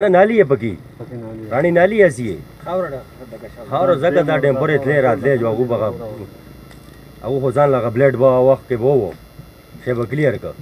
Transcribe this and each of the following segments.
नाली है पकी रानी नाली ऐसी है खावर जगह दा डेम पर इतने रात ले जो बगा अब होजान लगा ब्लेड बा वक्त के वो शेब क्लियर का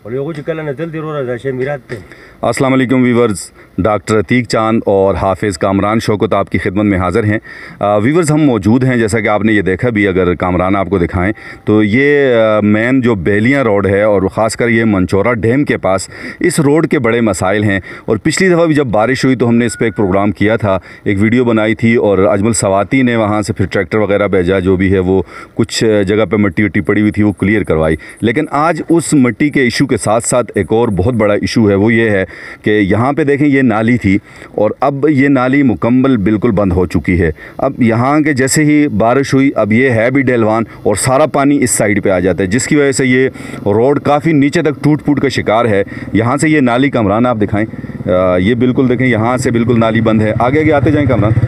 और लोगों को कल न जल्दी रो रहा है मिरात पे। अस्सलाम वालेकुम वीवर्स, डॉक्टर अतीक चांद और हाफिज़ कामरान शौकत आपकी खिदमत में हाज़िर हैं। वीवर्स, हम मौजूद हैं, जैसा कि आपने ये देखा भी, अगर कामरान आपको दिखाएं तो ये मेन जो बेलियां रोड है और ख़ासकर ये मंचोरा डैम के पास इस रोड के बड़े मसाइल हैं। और पिछली दफ़ा भी जब बारिश हुई तो हमने इस पर एक प्रोग्राम किया था, एक वीडियो बनाई थी और अजमल सवाती ने वहाँ से फिर ट्रैक्टर वगैरह भेजा, जो भी है वो कुछ जगह पर मिट्टी वट्टी पड़ी हुई थी वो क्लियर करवाई। लेकिन आज उस मिट्टी के इशू के साथ साथ एक और बहुत बड़ा इशू है, वो ये है कि यहाँ पे देखें ये नाली थी और अब ये नाली मुकम्मल बिल्कुल बंद हो चुकी है। अब यहाँ के जैसे ही बारिश हुई, अब ये है भी डेलवान और सारा पानी इस साइड पे आ जाता है, जिसकी वजह से ये रोड काफ़ी नीचे तक टूट फूट का शिकार है। यहाँ से ये नाली, कमरान आप दिखाएं, ये बिल्कुल देखें यहाँ से बिल्कुल नाली बंद है। आगे आगे आते जाएँ कमरान,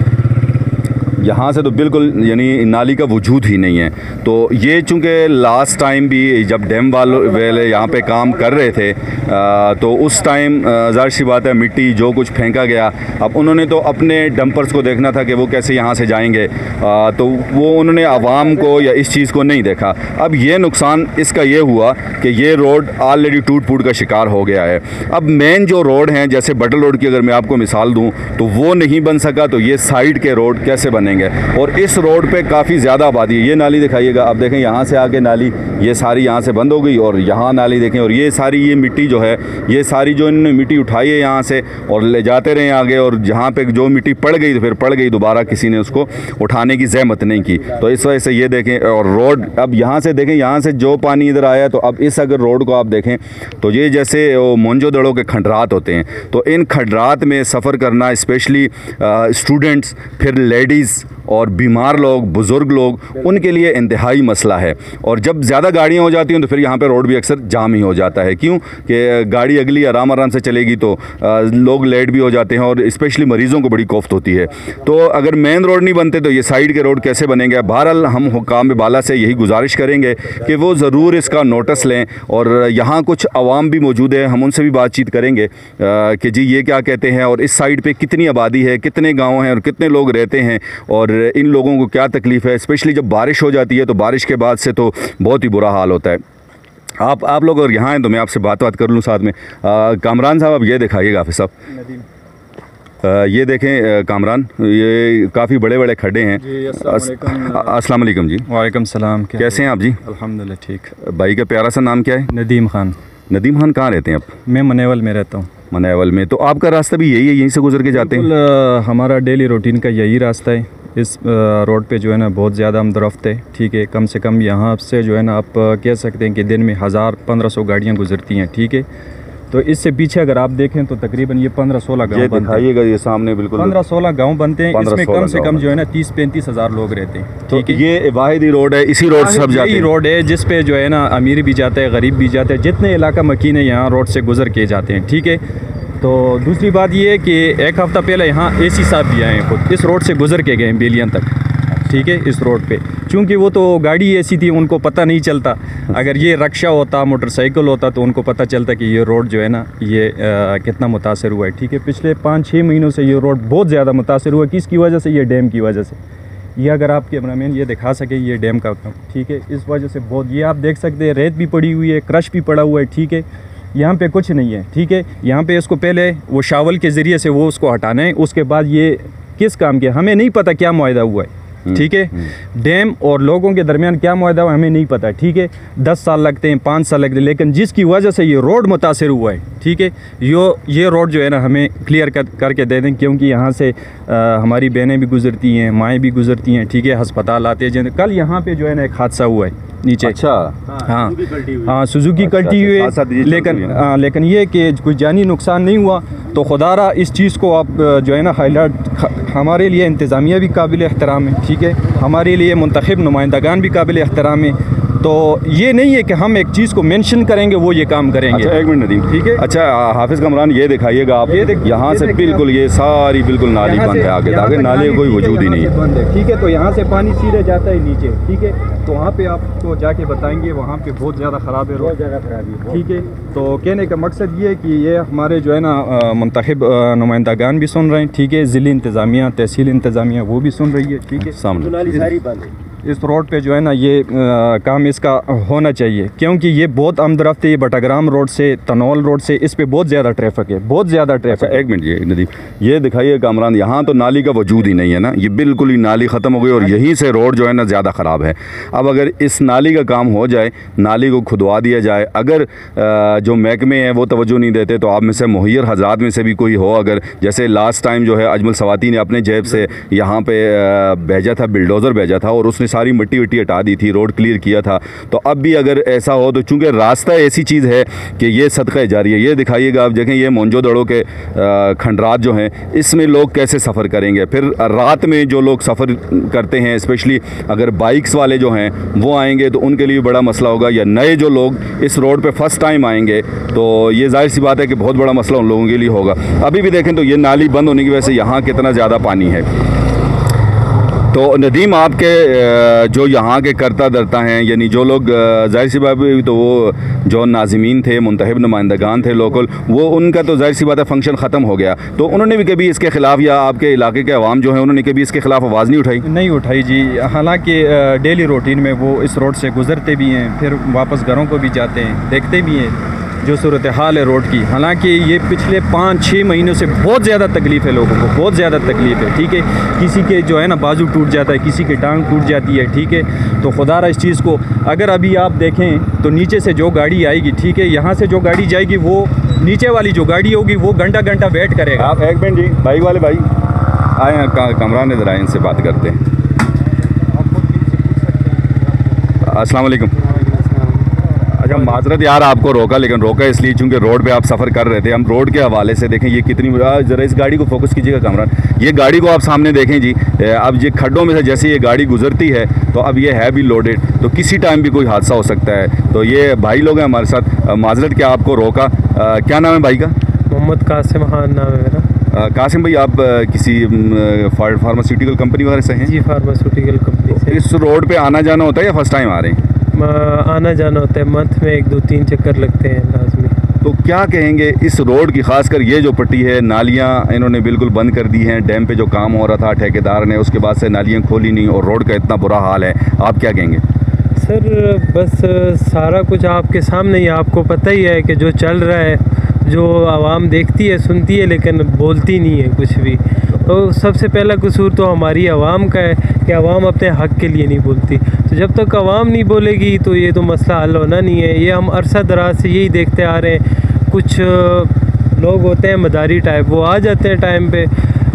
यहाँ से तो बिल्कुल यानी नाली का वजूद ही नहीं है। तो ये चूँकि लास्ट टाइम भी जब डैम वाले यहाँ पे काम कर रहे थे तो उस टाइम ज़ाहिर सी बात है मिट्टी जो कुछ फेंका गया, अब उन्होंने तो अपने डंपर्स को देखना था कि वो कैसे यहाँ से जाएंगे, तो वो उन्होंने आवाम को या इस चीज़ को नहीं देखा। अब ये नुकसान इसका ये हुआ कि ये रोड ऑलरेडी टूट फूट का शिकार हो गया है। अब मेन जो रोड हैं, जैसे बटल रोड की अगर मैं आपको मिसाल दूँ तो वो नहीं बन सका, तो ये साइड के रोड कैसे बने? और इस रोड पे काफ़ी ज़्यादा आबादी है। ये नाली दिखाइएगा, आप देखें यहाँ से आके नाली ये सारी यहाँ से बंद हो गई और यहाँ नाली देखें, और ये सारी ये मिट्टी जो है, ये सारी जो इन्होंने मिट्टी उठाई है यहाँ से और ले जाते रहे आगे, और जहाँ पे जो मिट्टी पड़ गई तो फिर पड़ गई, दोबारा किसी ने उसको उठाने की ज़हमत नहीं की। तो इस वजह से ये देखें, और रोड अब यहाँ से देखें, यहाँ से जो पानी इधर आया, तो अब इस अगर रोड को आप देखें तो ये जैसे मोंजोदड़ों के खंडरात होते हैं, तो इन खंडरात में सफ़र करना स्पेशली स्टूडेंट्स, फिर लेडीज़ और बीमार लोग, बुज़ुर्ग लोग, उनके लिए इंतहाई मसला है। और जब ज़्यादा गाड़ियाँ हो जाती हैं तो फिर यहाँ पे रोड भी अक्सर जाम ही हो जाता है। क्यों कि गाड़ी अगली आराम आराम से चलेगी तो लोग लेट भी हो जाते हैं और स्पेशली मरीज़ों को बड़ी कोफ्त होती है। तो अगर मेन रोड नहीं बनते तो ये साइड के रोड कैसे बनेंगे? बहरहाल हम हुक्काम बाला से यही गुजारिश करेंगे कि वो ज़रूर इसका नोटिस लें, और यहाँ कुछ अवाम भी मौजूद है, हम उनसे भी बातचीत करेंगे कि जी ये क्या कहते हैं और इस साइड पर कितनी आबादी है, कितने गाँव हैं और कितने लोग रहते हैं और इन लोगों को क्या तकलीफ़ है। स्पेशली जब बारिश हो जाती है तो बारिश के बाद से तो बहुत ही बुरा हाल होता है। आप लोग अगर यहाँ हैं तो मैं आपसे बात कर लूँ साथ में। कामरान साहब, अब ये दिखाइएगा हाफिज़ साहब, ये देखें कामरान, ये काफ़ी बड़े बड़े खड्डे हैं। अस्सलाम वालेकुम जी। वालेकुम सलाम। कैसे हैं आप जी? अल्हम्दुलिल्लाह ठीक। भाई का प्यारा सा नाम क्या है? नदीम खान। नदीम खान, कहाँ रहते हैं आप? मैं मनेवल में रहता हूँ। मनेवल में, तो आपका रास्ता भी यही है, यहीं से गुजर के जाते हैं? हमारा डेली रूटीन का यही रास्ता है। इस रोड पे जो है ना बहुत ज़्यादा आमदरफ्त है, ठीक है। कम से कम यहाँ से जो है ना आप कह सकते हैं कि दिन में 1000-1500 गाड़ियाँ गुजरती हैं, ठीक है। तो इससे पीछे अगर आप देखें तो तकरीबन ये 15-16 गाँव बनते हैं। ये सामने बिल्कुल 15-16 गाँव बनते हैं। इसमें कम से कम जो है ना 30-35 हज़ार लोग रहते हैं, ठीक है। ये वाहिद ही रोड है, इसी रोड से सब जाते हैं। रोड है जिस पे जो है ना अमीर भी जाता है, गरीब भी जाता है, जितने इलाका मकीन है यहाँ रोड से गुजर के जाते हैं, ठीक है। तो दूसरी बात ये है कि एक हफ़्ता पहले यहाँ एसी साहब भी आए हैं, खुद इस रोड से गुजर के गए बेलियन तक, ठीक है। इस रोड पे चूँकि वो तो गाड़ी ऐसी थी, उनको पता नहीं चलता। अगर ये रक्षा होता, मोटरसाइकिल होता, तो उनको पता चलता कि ये रोड जो है ना ये कितना मुतासर हुआ है, ठीक है। पिछले 5-6 महीनों से ये रोड बहुत ज़्यादा मुतासर हुआ। किसकी वजह से? ये डैम की वजह से। ये अगर आप कैमरामैन ये दिखा सके, ये डैम का, ठीक है, इस वजह से बहुत, ये आप देख सकते हैं, रेत भी पड़ी हुई है, क्रश भी पड़ा हुआ है, ठीक है। यहाँ पे कुछ नहीं है, ठीक है। यहाँ पे इसको पहले वो शावल के ज़रिए से वो उसको हटाना है, उसके बाद ये किस काम के हमें नहीं पता क्या मुआहदा हुआ है, ठीक है। डैम और लोगों के दरमियान क्या मुआहदा हुआ हमें नहीं पता, ठीक है। 10 साल लगते हैं, 5 साल लगते हैं, लेकिन जिसकी वजह से ये रोड मुतासर हुआ है, ठीक है, ये रोड जो है ना हमें क्लियर करके दे दें, क्योंकि यहाँ से हमारी बहनें भी गुजरती हैं, माएँ भी गुजरती हैं, ठीक है। अस्पताल आते हैं। कल यहाँ पे जो है ना एक हादसा हुआ है नीचे। अच्छा। हाँ, सुजुकी कल्टी हुई है, लेकिन ये कि कोई जानी नुकसान नहीं हुआ। तो खुदारा इस चीज़ को आप जो है ना हाईलाइट, हमारे लिए इंतज़ामिया भी काबिल एहतराम है, ठीक है। हमारे लिए मुंतखब नुमाइंदगान भी काबिल एहतराम है। तो ये नहीं है कि हम एक चीज़ को मेंशन करेंगे वो ये काम करेंगे। अच्छा एक मिनट नदीम, ठीक है। अच्छा हाफिज़ कामरान ये दिखाइएगा आप, यहाँ से बिल्कुल ये सारी बिल्कुल नाली बंद है, आगे नाले का कोई वजूद ही नहीं है। ठीक है, तो यहाँ से पानी सीधे जाता है नीचे। ठीक है, तो वहाँ पे आपको जाके बताएंगे, वहाँ पे बहुत ज़्यादा ख़राब है, बहुत ज़्यादा खराबी है। ठीक है, तो कहने का मकसद ये है कि ये हमारे जो है ना मुंतखब नुमाइंदागान भी सुन रहे हैं। ठीक है, ज़िली इंतज़ामिया, तहसील इंतज़ामिया वो भी सुन रही है। ठीक है, सामने सारी बंद है। इस रोड पे जो है ना ये काम इसका होना चाहिए, क्योंकि ये बहुत आमदरफ्त है। ये बटाग्राम रोड से, तनौल रोड से, इस पे बहुत ज़्यादा ट्रैफिक है, बहुत ज़्यादा ट्रैफिक। अच्छा एक मिनट ये नदीम, ये दिखाइए कामरान, यहाँ तो नाली का वजूद ही नहीं है ना, ये बिल्कुल ही नाली ख़त्म हो गई और यहीं से रोड जो है ना ज़्यादा ख़राब है। अब अगर इस नाली का काम हो जाए, नाली को खुदवा दिया जाए, अगर जो महकमे हैं वो तवज्जो नहीं देते, तो आप में से मुहैयर हज़रात में से भी कोई हो, अगर जैसे लास्ट टाइम जो है अजमल सवाती ने अपने जेब से यहाँ पर भेजा था, बिल्डोज़र भेजा था और उसने सारी मिट्टी विट्टी हटा दी थी, रोड क्लियर किया था। तो अब भी अगर ऐसा हो तो चूंकि रास्ता ऐसी चीज़ है कि ये सदका जारी है। ये दिखाइएगा आप, देखें ये मोंजोदड़ों के खंडरात जो हैं, इसमें लोग कैसे सफ़र करेंगे। फिर रात में जो लोग सफ़र करते हैं, स्पेशली अगर बाइक्स वाले जो हैं वो आएंगे तो उनके लिए बड़ा मसला होगा, या नए जो लोग इस रोड पर फर्स्ट टाइम आएंगे तो ये जाहिर सी बात है कि बहुत बड़ा मसला उन लोगों के लिए होगा। अभी भी देखें तो ये नाली बंद होने की वजह से यहाँ कितना ज़्यादा पानी है। तो नदीम आपके जो यहाँ के करता धरता हैं, यानी जो लोग जाहिर सी बात है, तो वो जो नाज़िमीन थे, मुंतखब नुमाइंदगान थे लोकल, वो उनका तो जाहिर सी बात है फंक्शन ख़त्म हो गया, तो उन्होंने भी कभी इसके ख़िलाफ़, या आपके इलाके के अवाम जो है उन्होंने कभी इसके ख़िलाफ़ आवाज़ नहीं उठाई? नहीं उठाई जी। हालांकि डेली रूटीन में वो इस रोड से गुज़रते भी हैं, फिर वापस घरों को भी जाते हैं, देखते भी हैं जो सूरत हाल है रोड की। हालांकि ये पिछले 5-6 महीनों से बहुत ज़्यादा तकलीफ़ है लोगों को, बहुत ज़्यादा तकलीफ़ है। ठीक है, किसी के जो है ना बाजू टूट जाता है, किसी की टांग टूट जाती है। ठीक है, तो खुदारा इस चीज़ को, अगर अभी आप देखें तो नीचे से जो गाड़ी आएगी, ठीक है, यहाँ से जो गाड़ी जाएगी वो नीचे वाली जो गाड़ी होगी वो घंटा वेट करेगा। आप एक मिनट जी, बाइक वाले भाई आए हैं, कामरान इधर आए, इनसे बात करते हैं। अस्सलाम वालेकुम। अच्छा माजरत यार आपको रोका, लेकिन रोका इसलिए चूंकि रोड पे आप सफ़र कर रहे थे। हम रोड के हवाले से देखें ये कितनी, ज़रा इस गाड़ी को फोकस कीजिएगा कामरान, ये गाड़ी को आप सामने देखें जी। अब ये खड्डों में से जैसे ये गाड़ी गुजरती है तो अब ये है भी लोडेड, तो किसी टाइम भी कोई हादसा हो सकता है। तो ये भाई लोग हैं हमारे साथ, माजरत क्या आपको रोका। क्या नाम है भाई का? मोहम्मद कासिम खान नाम है मेरा। कासिम भाई आप किसी फार्मास्यूटिकल कंपनी वगैरह से हैं? जी फार्मास्यूटिकल कंपनी से। इस रोड पे आना जाना होता है या फर्स्ट टाइम आ रहे हैं? आना जाना होता है, मंथ में 1-2-3 चक्कर लगते हैं लाजमी। तो क्या कहेंगे इस रोड की, खासकर ये जो पट्टी है, नालियाँ इन्होंने बिल्कुल बंद कर दी हैं। डैम पे जो काम हो रहा था ठेकेदार ने, उसके बाद से नालियाँ खोली नहीं और रोड का इतना बुरा हाल है, आप क्या कहेंगे? सर बस सारा कुछ आपके सामने ही, आपको पता ही है कि जो चल रहा है, जो आवाम देखती है सुनती है लेकिन बोलती नहीं है कुछ भी। तो सबसे पहला कसूर तो हमारी आवाम का है कि आवाम अपने हक़ के लिए नहीं बोलती। तो जब तक आवाम नहीं बोलेगी तो ये तो मसला हल होना नहीं है। ये हम अरसा दराज से यही देखते आ रहे हैं। कुछ लोग होते हैं मदारी टाइप, वो आ जाते हैं टाइम पे,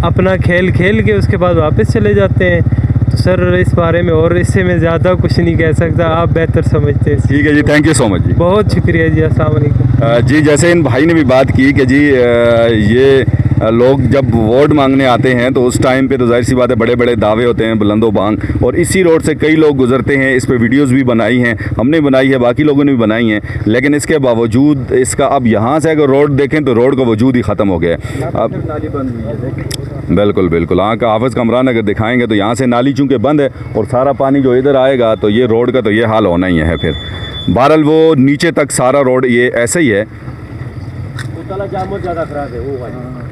अपना खेल खेल के उसके बाद वापस चले जाते हैं। तो सर इस बारे में और इससे मैं ज़्यादा कुछ नहीं कह सकता, आप बेहतर समझते हैं। ठीक है जी, थैंक यू सो मच जी, बहुत शुक्रिया जी। अस्सलाम वालेकुम जी। जैसे इन भाई ने भी बात की कि जी ये लोग जब वोट मांगने आते हैं तो उस टाइम पे तो जाहिर सी बात है बड़े बड़े दावे होते हैं, बुलंदो बांग, और इसी रोड से कई लोग गुजरते हैं। इस पे वीडियोस भी बनाई हैं, हमने बनाई है, बाकी लोगों ने भी बनाई हैं, लेकिन इसके बावजूद इसका अब यहाँ से अगर रोड देखें तो रोड का वजूद ही ख़त्म हो गया है। अब नाली बंद हुई है, बिल्कुल बिल्कुल, हाँ का हाफिज़ कामरान अगर दिखाएंगे तो यहाँ से नाली चूँकि बंद है और सारा पानी जो इधर आएगा तो ये रोड का तो ये हाल होना ही है। फिर बहरहाल वो नीचे तक सारा रोड ये ऐसे ही है। ज़्यादा खराब है वो वाली।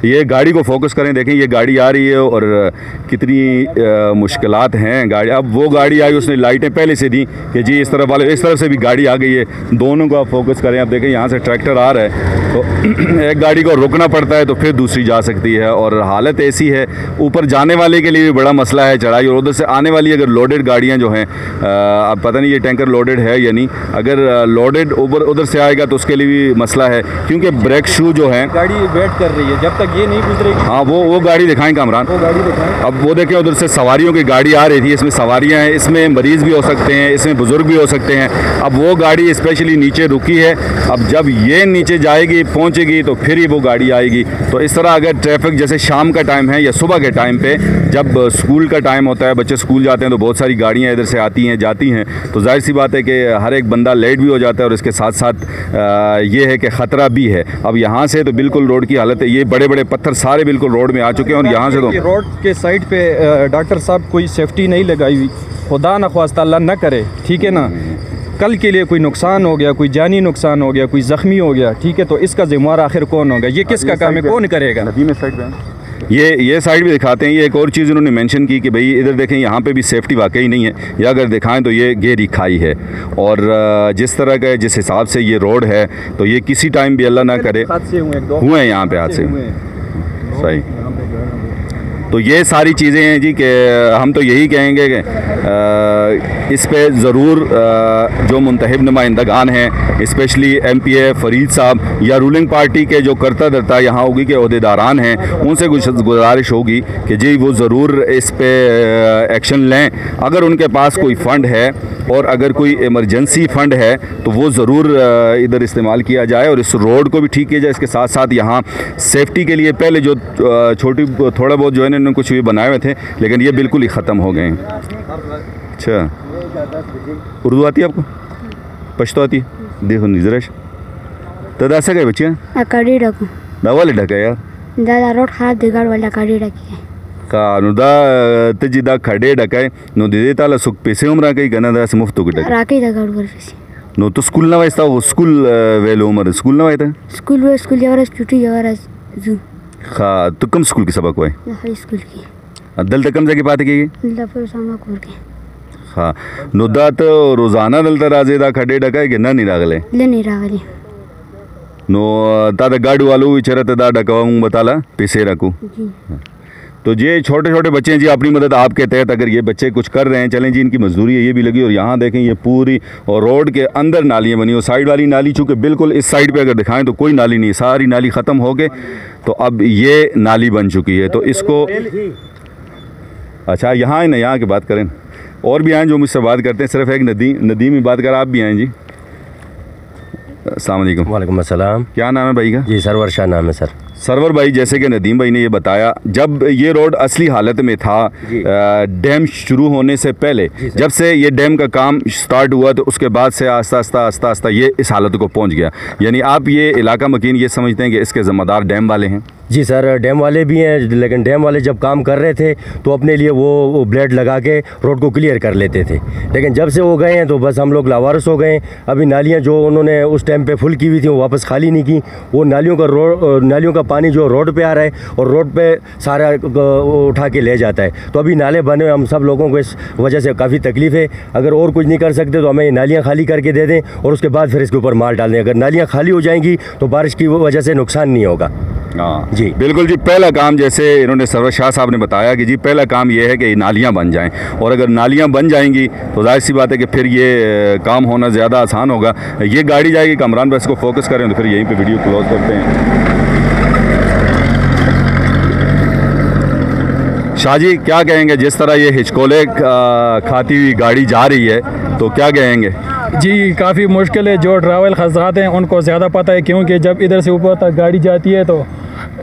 ये गाड़ी को फोकस करें, देखें ये गाड़ी आ रही है और कितनी मुश्किलात हैं गाड़ी। अब वो गाड़ी आई, उसने लाइटें पहले से दी कि जी इस तरफ वाले, इस तरफ से भी गाड़ी आ गई है, दोनों को आप फोकस करें। अब देखें यहाँ से ट्रैक्टर आ रहा है तो एक गाड़ी को रुकना पड़ता है तो फिर दूसरी जा सकती है, और हालत ऐसी है। ऊपर जाने वाले के लिए भी बड़ा मसला है चढ़ाई, और उधर से आने वाली अगर लोडेड गाड़ियाँ जो हैं, अब पता नहीं ये टैंकर लोडेड है या नहीं, अगर लोडेड उधर से आएगा तो उसके लिए भी मसला है, क्योंकि ब्रेक शू जो हैं, गाड़ी वेट कर रही है जब तक ये नहीं गुजरेगी। हाँ वो गाड़ी दिखाएं कामरान, वो गाड़ी दिखाएं। अब वो देखें उधर से सवारियों की गाड़ी आ रही थी, इसमें सवारियां हैं, इसमें मरीज़ भी हो सकते हैं, इसमें बुज़ुर्ग भी हो सकते हैं। अब वो गाड़ी स्पेशली नीचे रुकी है, अब जब ये नीचे जाएगी पहुंचेगी तो फिर ही वो गाड़ी आएगी। तो इस तरह अगर ट्रैफिक जैसे शाम का टाइम है या सुबह के टाइम पे जब स्कूल का टाइम होता है, बच्चे स्कूल जाते हैं तो बहुत सारी गाड़ियाँ इधर से आती हैं जाती हैं, तो जाहिर सी बात है कि हर एक बंदा लेट भी हो जाता है और इसके साथ साथ ये है कि ख़तरा भी है। अब यहाँ से तो बिल्कुल रोड की हालत है, ये बड़े बड़े पत्थर सारे बिल्कुल रोड में आ चुके हैं और यहाँ से तो रोड के साइड पे डॉक्टर साहब कोई सेफ्टी नहीं लगाई हुई, खुदा न ख्वास्ता अल्लाह न करे, ठीक है ना, कल के लिए कोई नुकसान हो गया, कोई जानी नुकसान हो गया, कोई ज़ख्मी हो गया, ठीक है, तो इसका ज़िम्मेवार आखिर कौन होगा? ये किसका काम है, कौन करेगा? नदी में साइड पे ये साइड भी दिखाते हैं। ये एक और चीज़ उन्होंने मेंशन की कि भाई इधर देखें यहाँ पे भी सेफ्टी वाकई नहीं है, या अगर दिखाएं तो ये गहरी खाई है और जिस तरह का जिस हिसाब से ये रोड है तो ये किसी टाइम भी अल्लाह ना करे हुए हैं यहाँ पे हादसे सही। तो ये सारी चीज़ें हैं जी कि हम तो यही कहेंगे कि इस पे ज़रूर जो मुंतखब नुमाइंदगान हैं, स्पेशली MPA फरीद साहब या रूलिंग पार्टी के जो करता धरता यहाँ होगी के अहदेदारान हैं, उनसे गुजारिश होगी कि जी वो ज़रूर इस पे एक्शन लें। अगर उनके पास कोई फ़ंड है और अगर कोई इमरजेंसी फ़ंड है तो वो ज़रूर इधर इस्तेमाल किया जाए और इस रोड को भी ठीक किया जाए। इसके साथ साथ यहाँ सेफ्टी के लिए पहले जो छोटी थोड़ा बहुत जो है इन्होंने कुछ भी बनाए हुए थे, लेकिन ये बिल्कुल ही ख़त्म हो गए हैं। अच्छा, उर्दू आती है आपको? पश्तो आती है? देखो निजरश तो दासा गए बच्चे कड़ी रखो दवा ले ढका यार दादा रोड खराब दिगाड़ वाला कड़ी रखी है का नुदा तजिदा खड़े ढकाए नो दे ताला सुख पैसे उमरा कई गना दा से मुफ्त को ढका राकी दगाड़ वर पैसे नो तो स्कूल ना वाइस्ता वो स्कूल वेलो उमर स्कूल ना वाइता स्कूल जवरस छुट्टी जवरस जू खा तो कम स्कूल की सबक वाई हाई स्कूल की दल तक कम जाके बात की लफर सामा कोर के हाँ नुदा तो रोज़ाना दलता राजेदा खड़े ढकाए कि ना नहीं रागले ले नहीं रागले नो तादा गाड़ी वालों विचारा तदा ढकाऊँ बताला पैसे रखूँ तो ये छोटे छोटे बच्चे हैं जी, अपनी मदद आपके तहत अगर ये बच्चे कुछ कर रहे हैं, चलें जी, इनकी मजदूरी है ये भी लगी। और यहाँ देखें ये पूरी और रोड के अंदर नालियाँ बनी, और साइड वाली नाली चूँकि बिल्कुल इस साइड पे अगर दिखाएं तो कोई नाली नहीं, सारी नाली ख़त्म हो गए तो अब ये नाली बन चुकी है। तो इसको अच्छा यहाँ आए ना, यहाँ की बात करें, और भी आएँ जो मुझसे बात करते हैं, सिर्फ एक नदीम ही बात कर, आप भी आएँ जी। अस्सलाम वालेकुम। वालेकुम अस्सलाम। क्या नाम है भाई का? जी सरवर शाह नाम है सर। सरवर भाई, जैसे कि नदीम भाई ने ये बताया, जब ये रोड असली हालत में था डैम शुरू होने से पहले, जब से ये डैम का काम स्टार्ट हुआ तो उसके बाद से आस्ता आस्ता ये इस हालत को पहुंच गया। यानी आप ये इलाका मकीन ये समझते हैं कि इसके ज़िम्मेदार डैम वाले हैं? जी सर, डैम वाले भी हैं, लेकिन डैम वाले जब काम कर रहे थे तो अपने लिए वो ब्लेड लगा के रोड को क्लियर कर लेते थे, लेकिन जब से वो गए हैं तो बस हम लोग लावारिस हो गए। अभी नालियाँ जो उन्होंने उस टाइम पे फुल की हुई थी वो वापस खाली नहीं की, वो नालियों का पानी जो रोड पे आ रहा है और रोड पे सारा उठा के ले जाता है। तो अभी नाले बने हुए, हम सब लोगों को इस वजह से काफ़ी तकलीफ़ है। अगर और कुछ नहीं कर सकते तो हमें नालियाँ खाली करके दे दें और उसके बाद फिर इसके ऊपर माल डाल दें। अगर नालियाँ खाली हो जाएंगी तो बारिश की वजह से नुकसान नहीं होगा। हाँ जी बिल्कुल जी। पहला काम, जैसे इन्होंने सरवर शाह साहब ने बताया कि जी पहला काम ये है कि नालियाँ बन जाएं, और अगर नालियाँ बन जाएंगी तो जाहिर सी बात है कि फिर ये काम होना ज़्यादा आसान होगा। ये गाड़ी जाएगी कमरान, बस को फोकस करें तो फिर यहीं पे वीडियो क्लोज करते हैं। शाह जी क्या कहेंगे, जिस तरह ये हिचकोले खाती हुई गाड़ी जा रही है तो क्या कहेंगे? जी काफ़ी मुश्किल है, जो ट्रैवल हज़रात हैं उनको ज़्यादा पता है, क्योंकि जब इधर से ऊपर तक गाड़ी जाती है तो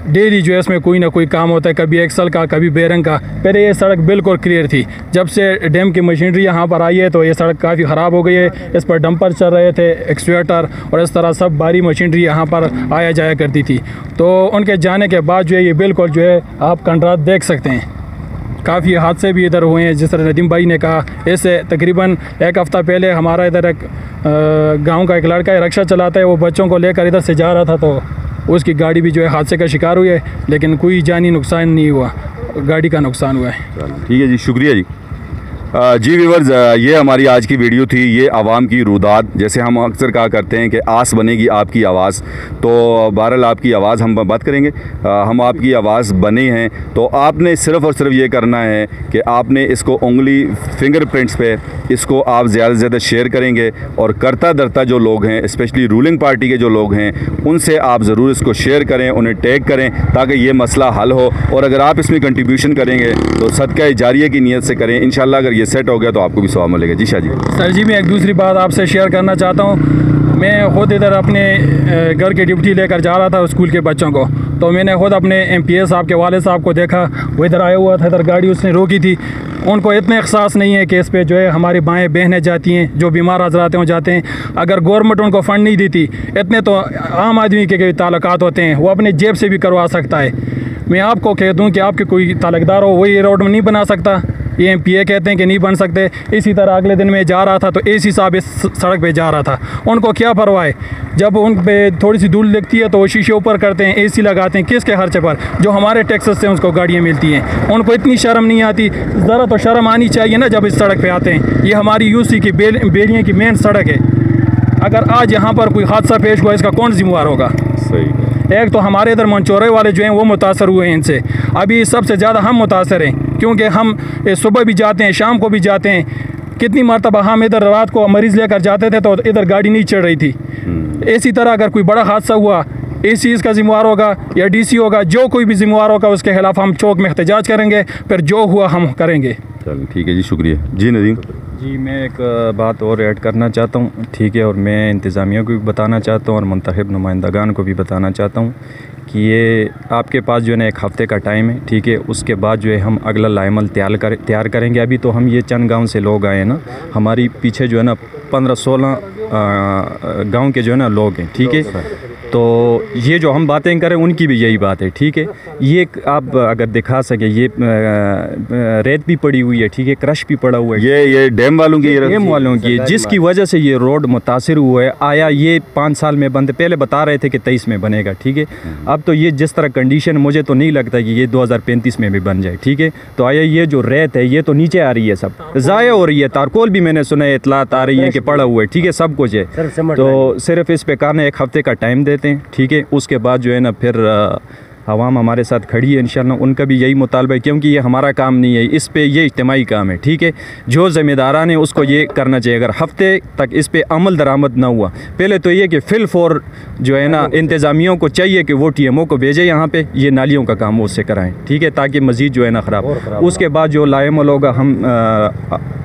डेली जो है इसमें कोई ना कोई काम होता है, कभी एक्सल का कभी बेरंग का। पहले ये सड़क बिल्कुल क्लियर थी, जब से डैम की मशीनरी यहाँ पर आई है तो ये सड़क काफ़ी ख़राब हो गई है। इस पर डंपर चल रहे थे, एक्सवेटर और इस तरह सब भारी मशीनरी यहाँ पर आया जाया करती थी। तो उनके जाने के बाद जो है ये बिल्कुल जो है आप कंट्रास्ट देख सकते हैं, काफ़ी हादसे भी इधर हुए हैं। जिस तरह नदीम भाई ने कहा, इससे तकरीबन एक हफ़्ता पहले हमारा इधर एक गांव का एक लड़का है, रिक्शा चलाता है, वो बच्चों को लेकर इधर से जा रहा था तो उसकी गाड़ी भी जो है हादसे का शिकार हुई है, लेकिन कोई जानी नुकसान नहीं हुआ, गाड़ी का नुकसान हुआ है। ठीक है जी, शुक्रिया जी। जी व्यूअर्स, ये हमारी आज की वीडियो थी। ये आवाम की रुदात, जैसे हम अक्सर कहा करते हैं कि आस बनेगी आपकी आवाज़, तो बहरहाल आपकी आवाज़ हम बात करेंगे। हम आपकी आवाज़ बने हैं, तो आपने सिर्फ़ और सिर्फ ये करना है कि आपने इसको उंगली फिंगरप्रिंट्स पे इसको आप ज़्यादा से ज़्यादा शेयर करेंगे, और करता धरता जो लोग हैं, स्पेशली रूलिंग पार्टी के जो लोग हैं, उनसे आप ज़रूर इसको शेयर करें, उन्हें टैग करें, ताकि ये मसला हल हो। और अगर आप इसमें कंट्रीब्यूशन करेंगे तो सदका जारिया की नीयत से करें। इंशाल्लाह अगर ये सेट हो गया तो आपको भी सवाब मिलेगा। जी शाह जी। सर जी, मैं एक दूसरी बात आपसे शेयर करना चाहता हूँ। मैं खुद इधर अपने घर की ड्यूटी लेकर जा रहा था स्कूल के बच्चों को, तो मैंने खुद अपने MPS साहब के वाले साहब को देखा, वो इधर आया हुआ था, इधर गाड़ी उसने रोकी थी। उनको इतना एहसास नहीं है कि इस पे जो है हमारी बाएँ बहनें जाती हैं, जो बीमार हजरात हैं वो जाते हैं। अगर गवर्नमेंट उनको फ़ंड नहीं देती, इतने तो आम आदमी के ताल्लुकात होते हैं, वो अपने जेब से भी करवा सकता है। मैं आपको कह दूं कि आपके कोई ताल्लुकदार हो, वो ये रोड में नहीं बना सकता, ये MPA कहते हैं कि नहीं बन सकते। इसी तरह अगले दिन मैं जा रहा था तो AC साहब इस सड़क पे जा रहा था, उनको क्या परवाह है। जब उन पे थोड़ी सी धूल लगती है तो वो शीशे ऊपर करते हैं, AC लगाते हैं, किसके खर्चे पर? जो हमारे टैक्सेस से उसको गाड़ियाँ मिलती हैं। उनको इतनी शर्म नहीं आती, ज़रा तो शर्म आनी चाहिए ना जब इस सड़क पर आते हैं। ये हमारी UC की बेलियाँ की मेन सड़क है। अगर आज यहाँ पर कोई हादसा पेश हुआ, इसका कौन जिम्मेवार होगा? सही। एक तो हमारे इधर मंचौरे वाले जो हैं वो मुतासर हुए हैं इनसे, अभी सबसे ज़्यादा हम मुतासर हैं, क्योंकि हम सुबह भी जाते हैं, शाम को भी जाते हैं। कितनी मरतबा हम इधर रात को मरीज़ लेकर जाते थे तो इधर गाड़ी नहीं चढ़ रही थी। इसी तरह अगर कोई बड़ा हादसा हुआ, AC इसका जिम्मेवार होगा या DC होगा, जो कोई भी जिम्मेवार होगा उसके खिलाफ हम चौक में एहतजाज करेंगे, फिर जो हुआ हम करेंगे। चलो ठीक है जी, शुक्रिया जी। नदीम जी, मैं एक बात और ऐड करना चाहता हूँ, ठीक है, और मैं इंतज़ामिया को भी बताना चाहता हूँ और मुंतखब नुमाइंदगान को भी बताना चाहता हूँ कि ये आपके पास जो है ना 1 हफ़्ते का टाइम है, ठीक है। उसके बाद जो है हम अगला लाइमल तैयार करेंगे। अभी तो हम ये चंद गांव से लोग आए हैं ना, हमारी पीछे जो है ना 15-16 गांव के जो है ना लोग हैं, ठीक है। तो ये जो हम बातें करें उनकी भी यही बात है, ठीक है। ये आप अगर दिखा सके, ये रेत भी पड़ी हुई है, ठीक है, क्रश भी पड़ा हुआ है। ये डैम वालों की जिसकी वजह से ये रोड मुतासिर हुआ है। आया ये 5 साल में बनते, पहले बता रहे थे कि 23 में बनेगा, ठीक है। अब तो ये जिस तरह कंडीशन, मुझे तो नहीं लगता कि ये 2035 में भी बन जाए, ठीक है। तो आया ये जो रेत है ये तो नीचे आ रही है, सब ज़ाया हो रही है। तारकोल भी मैंने सुना है, इतलात आ रही है कि पड़ा हुआ है, ठीक है, सब कुछ है। तो सिर्फ इस पे कारने 1 हफ़्ते का टाइम देते हैं, ठीक है। उसके बाद जो है ना फिर आवाम हमारे साथ खड़ी है इंशाल्लाह, उनका भी यही मुतालबा है, क्योंकि ये हमारा काम नहीं है, इस पे ये इज्तिमाई काम है, ठीक है। जो ज़िम्मेदारान है उसको ये करना चाहिए। अगर हफ्ते तक इस पे अमल दरामद ना हुआ, पहले तो ये कि फिल फॉर जो है ना इंतज़ामियों को चाहिए कि वो TMO को भेजे यहाँ पे, ये नालियों का काम वो उससे कराएँ, ठीक है, ताकि मज़ीद जो है ना ख़राब। उसके बाद जो लायमल होगा हम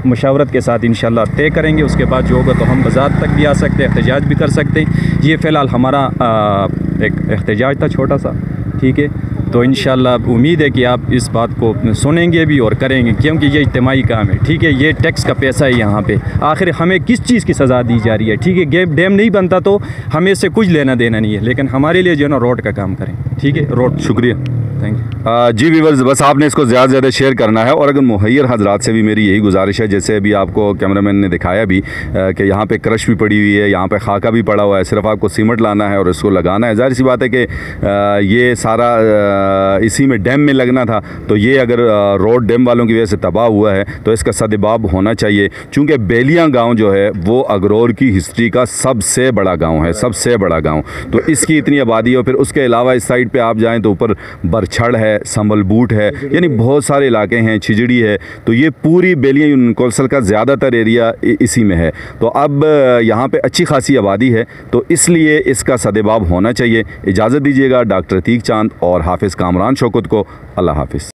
मुशावरत के साथ इंशाल्लाह तय करेंगे। उसके बाद जो होगा तो हम वज़ारत तक भी आ सकते हैं, एहतजाज भी कर सकते हैं। ये फ़िलहाल हमारा एक एहतजाज था छोटा सा, ठीक है। तो इंशाल्लाह उम्मीद है कि आप इस बात को सुनेंगे भी और करेंगे, क्योंकि ये इज्तिमाई काम है, ठीक है। ये टैक्स का पैसा है यहाँ पे, आखिर हमें किस चीज़ की सज़ा दी जा रही है, ठीक है। डैम नहीं बनता तो हमें इससे कुछ लेना देना नहीं है, लेकिन हमारे लिए जो है ना रोड का काम करें, ठीक है। रोड, शुक्रिया, थैंक यू। जी व्यूअर्स, बस आपने इसको ज़्यादा से ज़्यादा शेयर करना है। और अगर मुहैयर हजरात से भी मेरी यही गुजारिश है, जैसे अभी आपको कैमरामैन ने दिखाया भी कि यहाँ पे क्रश भी पड़ी हुई है, यहाँ पे खाका भी पड़ा हुआ है, सिर्फ आपको सीमेंट लाना है और इसको लगाना है। ज़ाहिर सी बात है कि ये सारा इसी में डैम में लगना था, तो ये अगर रोड डैम वालों की वजह से तबाह हुआ है तो इसका सदबाब होना चाहिए। चूँकि बेलियाँ गाँव जो है वो अगरोर की हिस्ट्री का सबसे बड़ा गाँव है, सबसे बड़ा गाँव, तो इसकी इतनी आबादी है। फिर उसके अलावा इस साइड पर आप जाएँ तो ऊपर बरछड़ है, संबलबूट है, यानी बहुत सारे इलाके हैं, छिजड़ी है। तो ये पूरी बेलियाँ यूनियन कौंसिल का ज़्यादातर एरिया इसी में है। तो अब यहाँ पे अच्छी खासी आबादी है, तो इसलिए इसका सदबाब होना चाहिए। इजाज़त दीजिएगा डॉक्टर अतीक चांद और हाफिज़ कामरान शौकत को। अल्लाह हाफिज़।